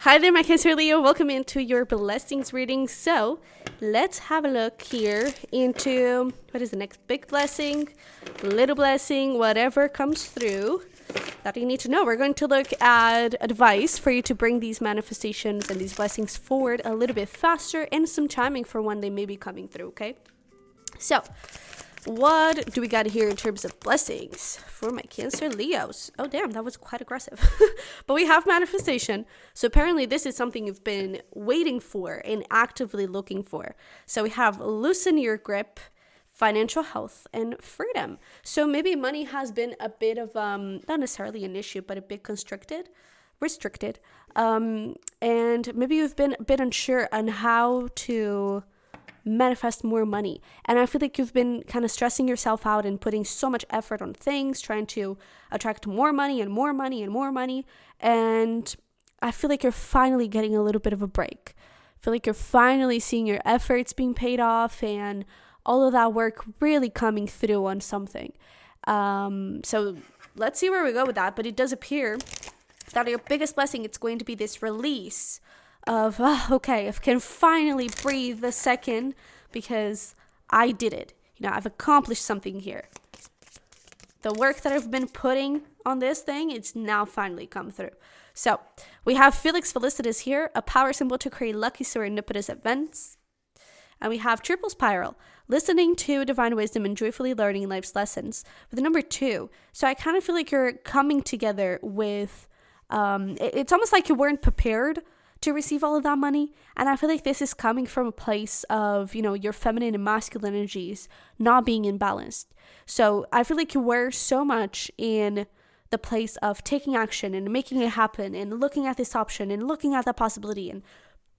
Hi there, my Cancer Leo. Welcome into your blessings reading. So let's have a look here into what is the next big blessing, little blessing, whatever comes through that you need to know. We're going to look at advice for you to bring these manifestations and these blessings forward a little bit faster and some timing for when they may be coming through, okay? So what do we got here in terms of blessings for my Cancer Leos? Oh, damn, that was quite aggressive. But we have manifestation. So apparently this is something you've been waiting for and actively looking for. So we have loosen your grip, financial health, and freedom. So maybe money has been a bit of, not necessarily an issue, but a bit restricted. And maybe you've been a bit unsure on how to manifest more money, and I feel like you've been kind of stressing yourself out and putting so much effort on things, trying to attract more money and more money and more money, and I feel like you're finally getting a little bit of a break. I feel like you're finally seeing your efforts being paid off and all of that work really coming through on something. So let's see where we go with that, but it does appear that your biggest blessing, it's going to be this release of, okay, I can finally breathe a second because I did it. I've accomplished something here. The work that I've been putting on this thing, it's now finally come through. So we have Felix Felicitas here, a power symbol to create lucky serendipitous events. And we have triple spiral, listening to divine wisdom and joyfully learning life's lessons with the number 2. So I kind of feel like you're coming together with, it's almost like you weren't prepared to receive all of that money. And I feel like this is coming from a place of, your feminine and masculine energies not being imbalanced. So I feel like you were so much in the place of taking action and making it happen and looking at this option and looking at that possibility and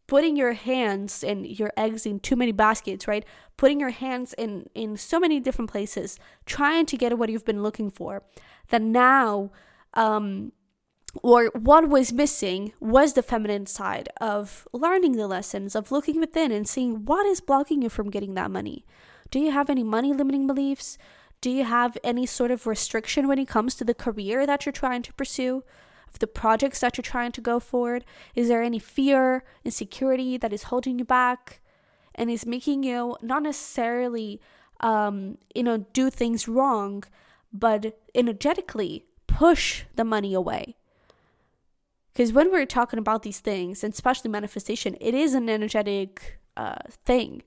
putting your hands and your eggs in too many baskets, right? Putting your hands in so many different places, trying to get what you've been looking for, that now, or what was missing was the feminine side of learning the lessons, of looking within and seeing what is blocking you from getting that money. Do you have any money limiting beliefs? Do you have any sort of restriction when it comes to the career that you're trying to pursue, of the projects that you're trying to go forward? Is there any fear, insecurity that is holding you back and is making you not necessarily, do things wrong, but energetically push the money away? Because when we're talking about these things, and especially manifestation, it is an energetic thing,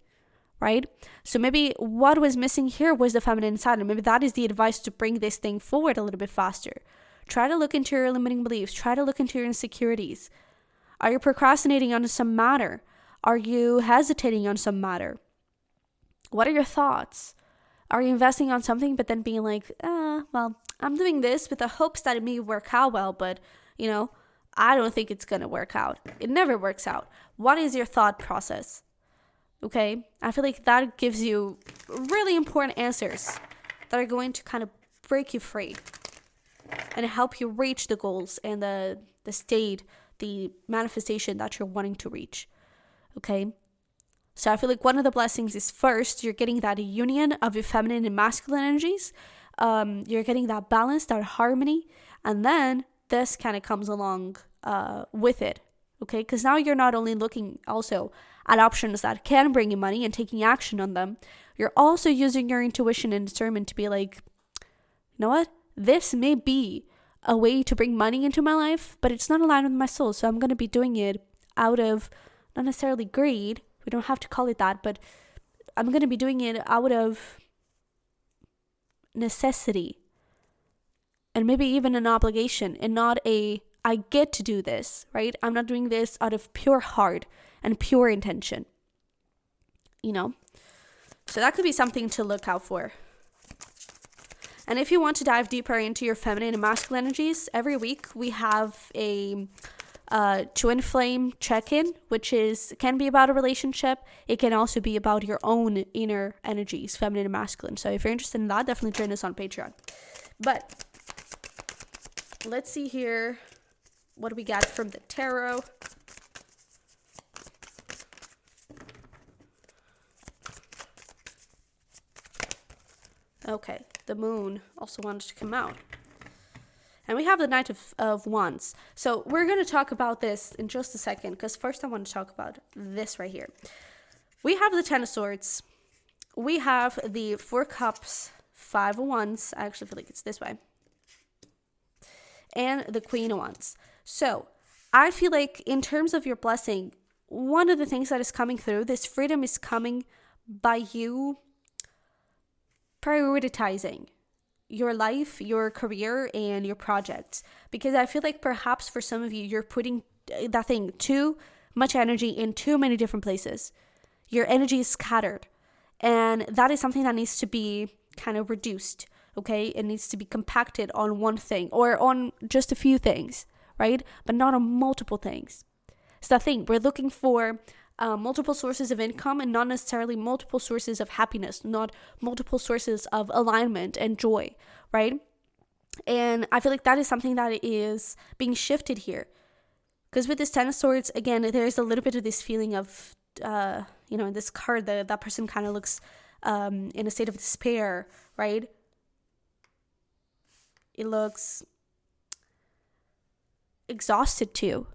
right? So maybe what was missing here was the feminine side, and maybe that is the advice to bring this thing forward a little bit faster. Try to look into your limiting beliefs. Try to look into your insecurities. Are you procrastinating on some matter? Are you hesitating on some matter? What are your thoughts? Are you investing on something but then being like, well, I'm doing this with the hopes that it may work out well, but, I don't think it's going to work out. It never works out. What is your thought process? Okay? I feel like that gives you really important answers that are going to kind of break you free and help you reach the goals and the state, the manifestation that you're wanting to reach. Okay? So I feel like one of the blessings is, first, you're getting that union of your feminine and masculine energies. You're getting that balance, that harmony. And then this kind of comes along with it, okay? Because now you're not only looking also at options that can bring you money and taking action on them, you're also using your intuition and discernment to be like, you know what? This may be a way to bring money into my life, but it's not aligned with my soul, so I'm going to be doing it out of not necessarily greed. We don't have to call it that, but I'm going to be doing it out of necessity. And maybe even an obligation and not I get to do this, right? I'm not doing this out of pure heart and pure intention, So that could be something to look out for. And if you want to dive deeper into your feminine and masculine energies, every week we have a twin flame check-in, which can be about a relationship. It can also be about your own inner energies, feminine and masculine. So if you're interested in that, definitely join us on Patreon. But let's see here. What do we got from the tarot? Okay, the moon also wanted to come out. And we have the Knight of Wands. So we're going to talk about this in just a second, because first I want to talk about this right here. We have the Ten of Swords. We have the Four Cups, Five of Wands. I actually feel like it's this way. And the Queen of Wands. So I feel like in terms of your blessing, one of the things that is coming through, this freedom is coming by you prioritizing your life, your career, and your projects. Because I feel like perhaps for some of you, you're putting that thing too much energy in too many different places. Your energy is scattered. And that is something that needs to be kind of reduced, okay? It needs to be compacted on one thing or on just a few things, right? But not on multiple things. It's that thing. We're looking for multiple sources of income and not necessarily multiple sources of happiness, not multiple sources of alignment and joy, right? And I feel like that is something that is being shifted here. Because with this Ten of Swords, again, there's a little bit of this feeling of, in this card, that person kind of looks in a state of despair, right? It looks exhausted too.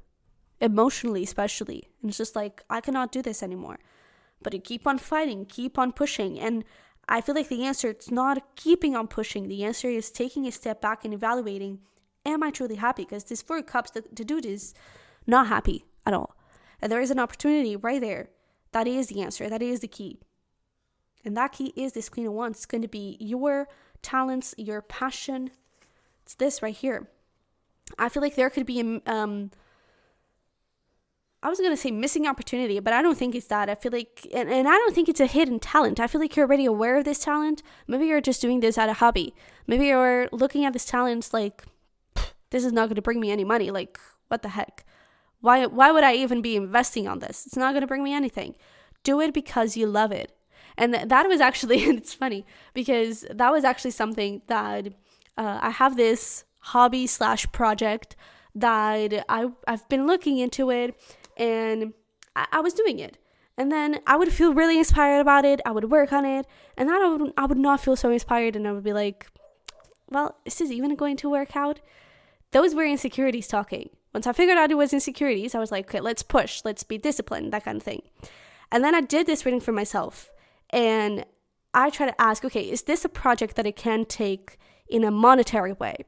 Emotionally, especially. And it's just like, I cannot do this anymore. But you keep on fighting, keep on pushing. And I feel like the answer, it's not keeping on pushing. The answer is taking a step back and evaluating, am I truly happy? Because this Four Cups, the dude is not happy at all. And there is an opportunity right there. That is the answer. That is the key. And that key is this Queen of Wands. It's going to be your talents, your passion. It's this right here. I feel like there could be I was going to say missing opportunity, but I don't think it's that. I feel like, and I don't think it's a hidden talent. I feel like you're already aware of this talent. Maybe you're just doing this out of hobby. Maybe you're looking at this talent like, this is not going to bring me any money. Like, what the heck? Why would I even be investing on this? It's not going to bring me anything. Do it because you love it. And that was actually, it's funny, because that was actually something that I have this hobby/project that I've been looking into it. And I was doing it. And then I would feel really inspired about it. I would work on it. And then I would not feel so inspired. And I would be like, well, is this even going to work out? Those were insecurities talking. Once I figured out it was insecurities, I was like, okay, let's push. Let's be disciplined, that kind of thing. And then I did this reading for myself. And I try to ask, okay, is this a project that I can take in a monetary way?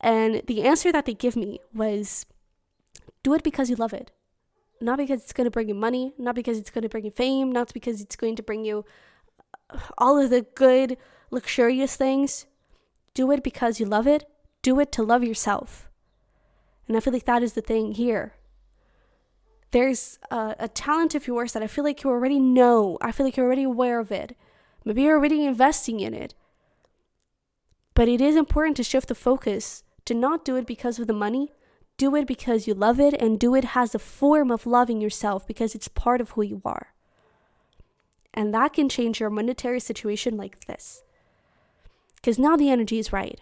And the answer that they give me was, do it because you love it. Not because it's going to bring you money, not because it's going to bring you fame, not because it's going to bring you all of the good, luxurious things. Do it because you love it. Do it to love yourself. And I feel like that is the thing here. There's a talent of yours that I feel like you already know. I feel like you're already aware of it. Maybe you're already investing in it. But it is important to shift the focus to not do it because of the money. Do it because you love it, and do it as a form of loving yourself because it's part of who you are. And that can change your monetary situation like this. Because now the energy is right,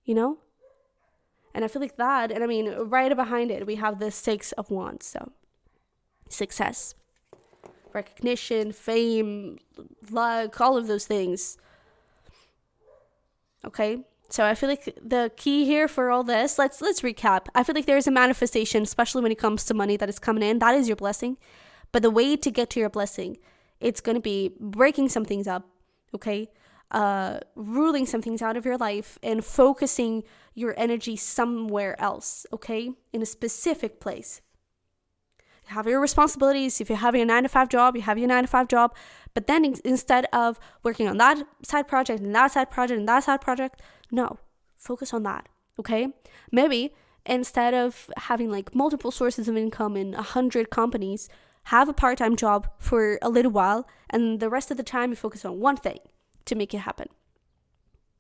And I feel like that, and I mean, right behind it, we have the Six of Wands. So, success, recognition, fame, luck, all of those things. Okay? So I feel like the key here for all this, let's recap. I feel like there's a manifestation, especially when it comes to money that is coming in. That is your blessing. But the way to get to your blessing, it's going to be breaking some things up, okay? Ruling some things out of your life and focusing your energy somewhere else, okay? In a specific place. You have your responsibilities. If you're having a 9-to-5 job, you have your 9-to-5 job. But then instead of working on that side project and that side project and that side project, no, focus on that, okay? Maybe instead of having like multiple sources of income in 100 companies, have a part-time job for a little while, and the rest of the time you focus on one thing to make it happen,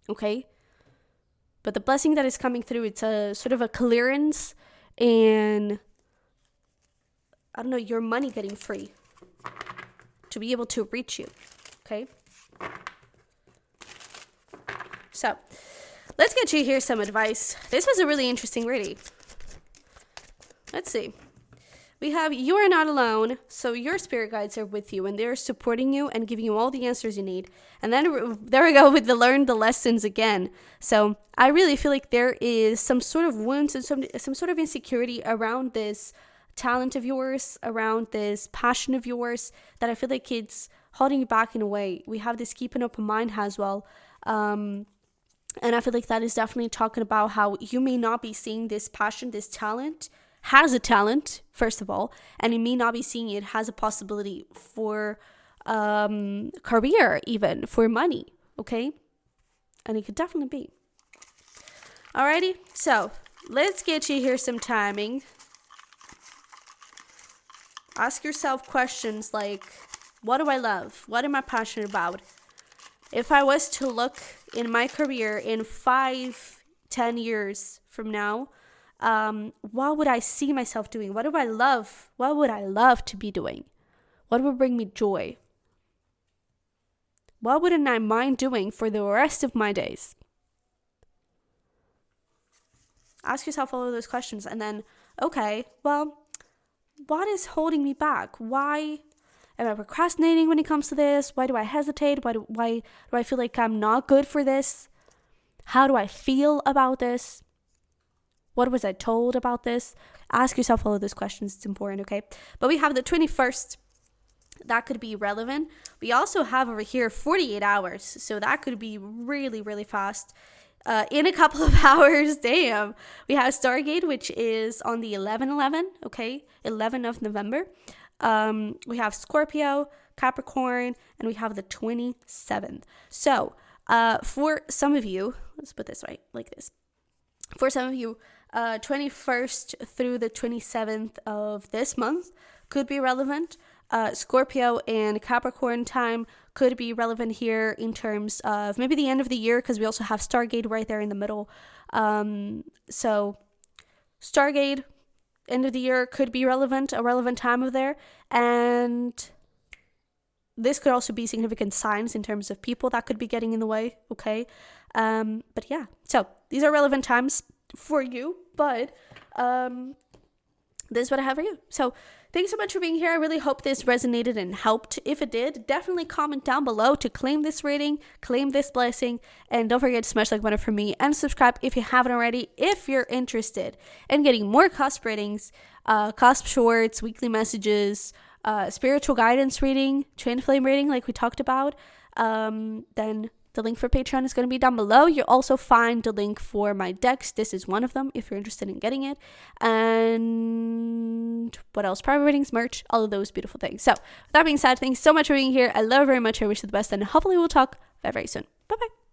okay? But the blessing that is coming through, it's a sort of a clearance and, I don't know, your money getting free to be able to reach you, okay? So, let's get you here some advice. This was a really interesting reading. Let's see. we have you are not alone. So your spirit guides are with you and they're supporting you and giving you all the answers you need. And then there we go with the learn the lessons again. So I really feel like there is some sort of wounds and some sort of insecurity around this talent of yours, around this passion of yours, that I feel like it's holding you back in a way. We have this keeping up a mind as well. And I feel like that is definitely talking about how you may not be seeing this passion, this talent, has a talent, first of all, and you may not be seeing it has a possibility for career, even for money, okay? And it could definitely be. Alrighty, so let's get you here some timing. Ask yourself questions like, what do I love? What am I passionate about? If I was to look in my career in 5-10 years from now, what would I see myself doing? What do I love? What would I love to be doing? What would bring me joy? What wouldn't I mind doing for the rest of my days? Ask yourself all of those questions and then, okay, well, what is holding me back? Why am I procrastinating when it comes to this? Why do I hesitate? Why do I feel like I'm not good for this? How do I feel about this? What was I told about this? Ask yourself all of those questions. It's important, okay? But we have the 21st. That could be relevant. We also have over here 48 hours. So that could be really, really fast. In a couple of hours, damn. We have Stargate, which is on the 11/11, okay? 11 of November. We have Scorpio, Capricorn, and we have the 27th. So for some of you, let's put this right, like this. For some of you, 21st through the 27th of this month could be relevant. Scorpio and Capricorn time could be relevant here in terms of maybe the end of the year, because we also have Stargate right there in the middle. So Stargate, end of the year could be relevant, a relevant time of there. And this could also be significant signs in terms of people that could be getting in the way, okay? But yeah, so these are relevant times for you, but this is what I have for you. So thanks so much for being here. I really hope this resonated and helped. If it did, definitely comment down below to claim this reading, claim this blessing, and don't forget to smash the like button for me and subscribe if you haven't already. If you're interested in getting more cusp readings, cusp shorts, weekly messages, spiritual guidance reading, twin flame reading like we talked about, then the link for Patreon is going to be down below. You'll also find the link for my decks. This is one of them if you're interested in getting it. And what else? Private readings, merch, all of those beautiful things. So with that being said, thanks so much for being here. I love you very much. I wish you the best, and hopefully we'll talk very, very soon. Bye-bye.